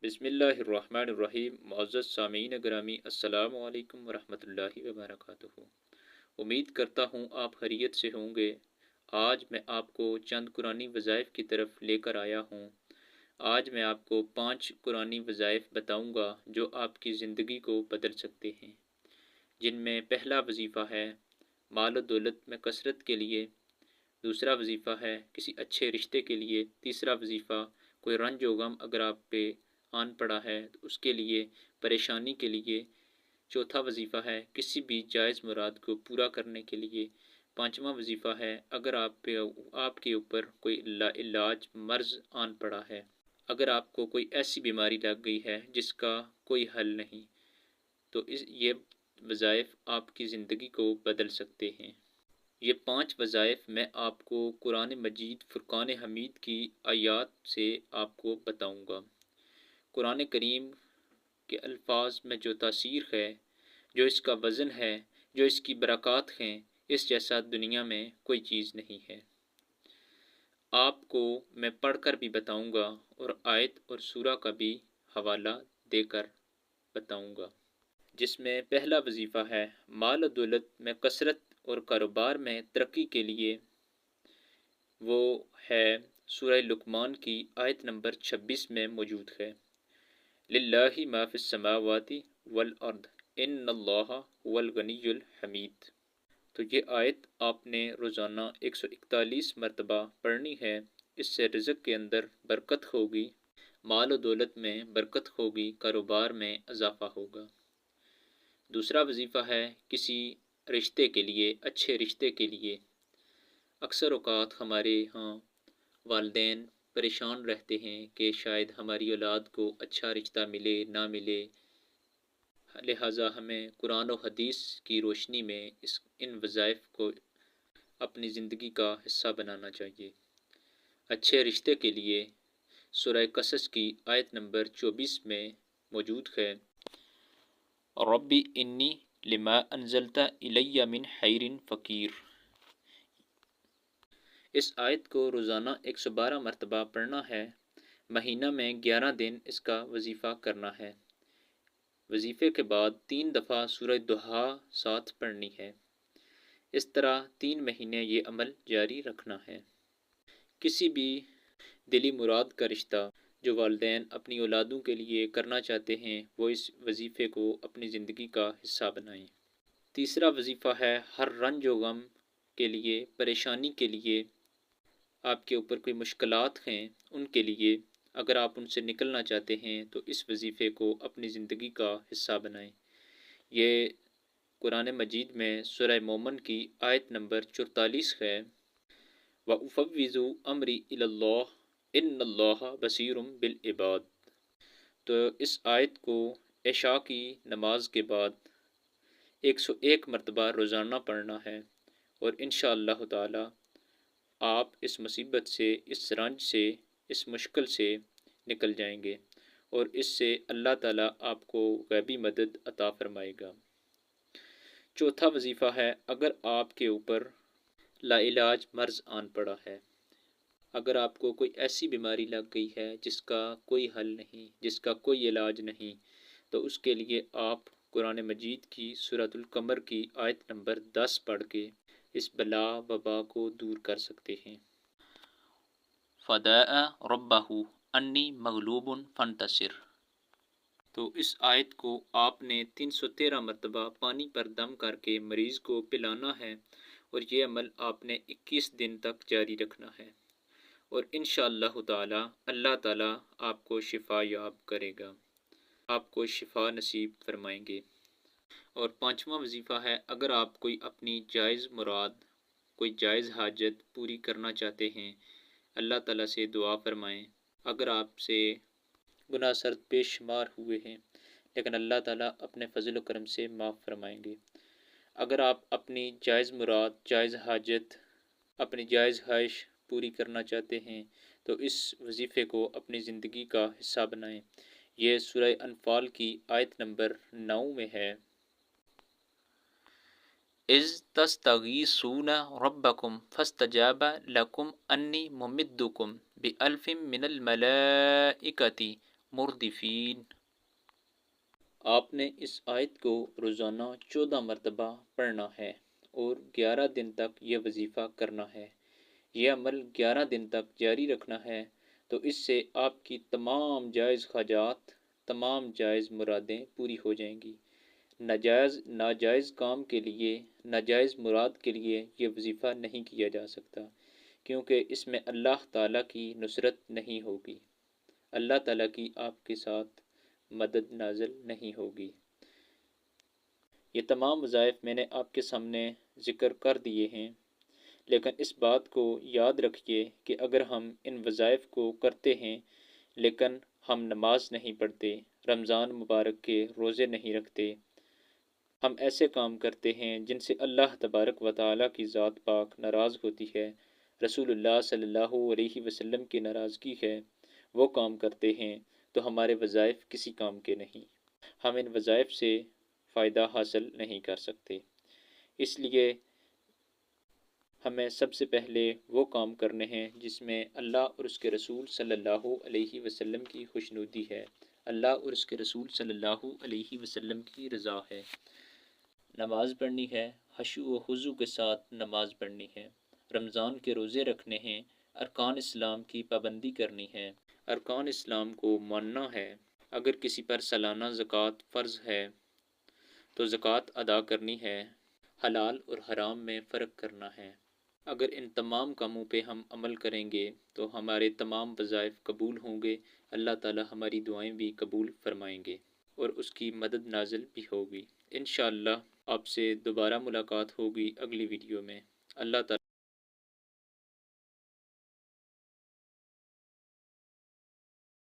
بسم اللہ الرحمن الرحیم۔ معزز سامعین گرامی، السلام علیکم ورحمۃ اللہ وبرکاتہ۔ امید کرتا ہوں آپ خیریت سے ہوں گے۔ آج میں آپ کو چند قرآنی وظائف کی طرف لے کر آیا ہوں۔ آج میں آپ کو 5 قرآنی وظائف بتاؤں گا جو آپ کی زندگی کو بدل سکتے ہیں، جن میں پہلا وظیفہ ہے مال و دولت میں کثرت کے لیے، دوسرا وظیفہ ہے کسی اچھے رشتے کے لیے، تیسرا وظیفہ کوئی رنج و غم اگر آپ پہ آن پڑا ہے تو اس کے لیے، پریشانی کے لیے، چوتھا وظیفہ ہے کسی بھی جائز مراد کو پورا کرنے کے لیے، پانچواں وظیفہ ہے اگر آپ کے اوپر کوئی علاج مرض آن پڑا ہے، اگر آپ کو کوئی ایسی بیماری لگ گئی ہے جس کا کوئی حل نہیں، تو یہ وظائف آپ کی زندگی کو بدل سکتے ہیں۔ یہ 5 وظائف میں آپ کو قرآن مجید فرقان حمید کی آیات سے آپ کو بتاؤں گا۔ قرآن کریم کے الفاظ میں جو تاثیر ہے، جو اس کا وزن ہے، جو اس کی برکات ہیں، اس جیسا دنیا میں کوئی چیز نہیں ہے۔ آپ کو میں پڑھ کر بھی بتاؤں گا اور آیت اور سورہ کا بھی حوالہ دے کر بتاؤں گا، جس میں پہلا وظیفہ ہے مال و دولت میں کثرت اور کاروبار میں ترقی کے لیے۔ وہ ہے سورہ لقمان کی آیت نمبر 26 میں موجود ہے۔ للہ ما فی السماوات والارض ان اللہ هو الغنی الحمید۔ تو یہ آیت آپ نے روزانہ 141 مرتبہ پڑھنی ہے۔ اس سے رزق کے اندر برکت ہوگی، مال و دولت میں برکت ہوگی، کاروبار میں اضافہ ہوگا۔ دوسرا وظیفہ ہے کسی رشتے کے لیے، اچھے رشتے کے لیے۔ اکثر اوقات ہمارے ہاں والدین پریشان رہتے ہیں کہ شاید ہماری اولاد کو اچھا رشتہ ملے نہ ملے، لہٰذا ہمیں قرآن و حدیث کی روشنی میں ان وظائف کو اپنی زندگی کا حصہ بنانا چاہیے۔ اچھے رشتے کے لیے سورہ قصص کی آیت نمبر 24 میں موجود ہے، ربی انی لما انزلت الی من خیر فقیر۔ اس آیت کو روزانہ 112 مرتبہ پڑھنا ہے، مہینہ میں 11 دن اس کا وظیفہ کرنا ہے۔ وظیفے کے بعد 3 دفعہ سورہ ضحیٰ ساتھ پڑھنی ہے۔ اس طرح 3 مہینے یہ عمل جاری رکھنا ہے۔ کسی بھی دلی مراد کا رشتہ جو والدین اپنی اولادوں کے لیے کرنا چاہتے ہیں، وہ اس وظیفے کو اپنی زندگی کا حصہ بنائیں۔ تیسرا وظیفہ ہے ہر رنج و غم کے لیے، پریشانی کے لیے، آپ کے اوپر کوئی مشکلات ہیں ان کے لیے، اگر آپ ان سے نکلنا چاہتے ہیں تو اس وظیفے کو اپنی زندگی کا حصہ بنائیں۔ یہ قرآن مجید میں سورہ مومن کی آیت نمبر 44 ہے، وَأُفَوِّضُ أَمْرِي إِلَى اللَّهِ إِنَّ اللَّهَ بَصِيرٌ بِالْعِبَادِ۔ تو اس آیت کو عشاء کی نماز کے بعد 101 مرتبہ روزانہ پڑھنا ہے، اور انشاءاللہ تعالی آپ اس مصیبت سے، اس رنج سے، اس مشکل سے نکل جائیں گے، اور اس سے اللہ تعالیٰ آپ کو غیبی مدد عطا فرمائے گا۔ چوتھا وظیفہ ہے اگر آپ کے اوپر لا علاج مرض آن پڑا ہے، اگر آپ کو کوئی ایسی بیماری لگ گئی ہے جس کا کوئی حل نہیں، جس کا کوئی علاج نہیں، تو اس کے لیے آپ قرآن مجید کی سورۃ القمر کی آیت نمبر 10 پڑھ کے اس بلا وبا کو دور کر سکتے ہیں۔ فداء ربہ انی مغلوب فانتصر۔ تو اس آیت کو آپ نے 313 مرتبہ پانی پر دم کر کے مریض کو پلانا ہے، اور یہ عمل آپ نے 21 دن تک جاری رکھنا ہے، اور انشاءاللہ تعالی اللہ تعالی آپ کو شفا یاب کرے گا، آپ کو شفا نصیب فرمائیں گے۔ اور پانچواں وظیفہ ہے اگر آپ کوئی اپنی جائز مراد، کوئی جائز حاجت پوری کرنا چاہتے ہیں، اللہ تعالیٰ سے دعا فرمائیں۔ اگر آپ سے گناہ سرد بے شمار ہوئے ہیں، لیکن اللہ تعالیٰ اپنے فضل و کرم سے معاف فرمائیں گے۔ اگر آپ اپنی جائز مراد، جائز حاجت، اپنی جائز خواہش پوری کرنا چاہتے ہیں تو اس وظیفے کو اپنی زندگی کا حصہ بنائیں۔ یہ سورہ انفال کی آیت نمبر 9 میں ہے، اذ تستغیثون ربکم فاستجاب لکم انی ممدکم بألف من الملائکۃ مردفین۔ آپ نے اس آیت کو روزانہ 14 مرتبہ پڑھنا ہے اور 11 دن تک یہ وظیفہ کرنا ہے۔ یہ عمل 11 دن تک جاری رکھنا ہے تو اس سے آپ کی تمام جائز حاجات، تمام جائز مرادیں پوری ہو جائیں گی۔ ناجائز کام کے لیے، ناجائز مراد کے لیے یہ وظیفہ نہیں کیا جا سکتا، کیونکہ اس میں اللہ تعالیٰ کی نصرت نہیں ہوگی، اللہ تعالیٰ کی آپ کے ساتھ مدد نازل نہیں ہوگی۔ یہ تمام وظائف میں نے آپ کے سامنے ذکر کر دیے ہیں، لیکن اس بات کو یاد رکھیے کہ اگر ہم ان وظائف کو کرتے ہیں لیکن ہم نماز نہیں پڑھتے، رمضان مبارک کے روزے نہیں رکھتے، ہم ایسے کام کرتے ہیں جن سے اللہ تبارک و تعالیٰ کی ذات پاک ناراض ہوتی ہے، رسول اللہ صلی اللہ علیہ وسلم کی ناراضگی ہے، وہ کام کرتے ہیں تو ہمارے وظائف کسی کام کے نہیں، ہم ان وظائف سے فائدہ حاصل نہیں کر سکتے۔ اس لیے ہمیں سب سے پہلے وہ کام کرنے ہیں جس میں اللہ اور اس کے رسول صلی اللہ علیہ وسلم کی خوشنودی ہے، اللہ اور اس کے رسول صلی اللہ علیہ وسلم کی رضا ہے۔ نماز پڑھنی ہے، خشوع و خضوع کے ساتھ نماز پڑھنی ہے، رمضان کے روزے رکھنے ہیں، ارکان اسلام کی پابندی کرنی ہے، ارکان اسلام کو ماننا ہے۔ اگر کسی پر سالانہ زکوٰۃ فرض ہے تو زکوٰۃ ادا کرنی ہے، حلال اور حرام میں فرق کرنا ہے۔ اگر ان تمام کاموں پہ ہم عمل کریں گے تو ہمارے تمام وظائف قبول ہوں گے، اللہ تعالی ہماری دعائیں بھی قبول فرمائیں گے اور اس کی مدد نازل بھی ہوگی۔ انشاءاللہ آپ سے دوبارہ ملاقات ہوگی اگلی ویڈیو میں۔ اللہ تعالی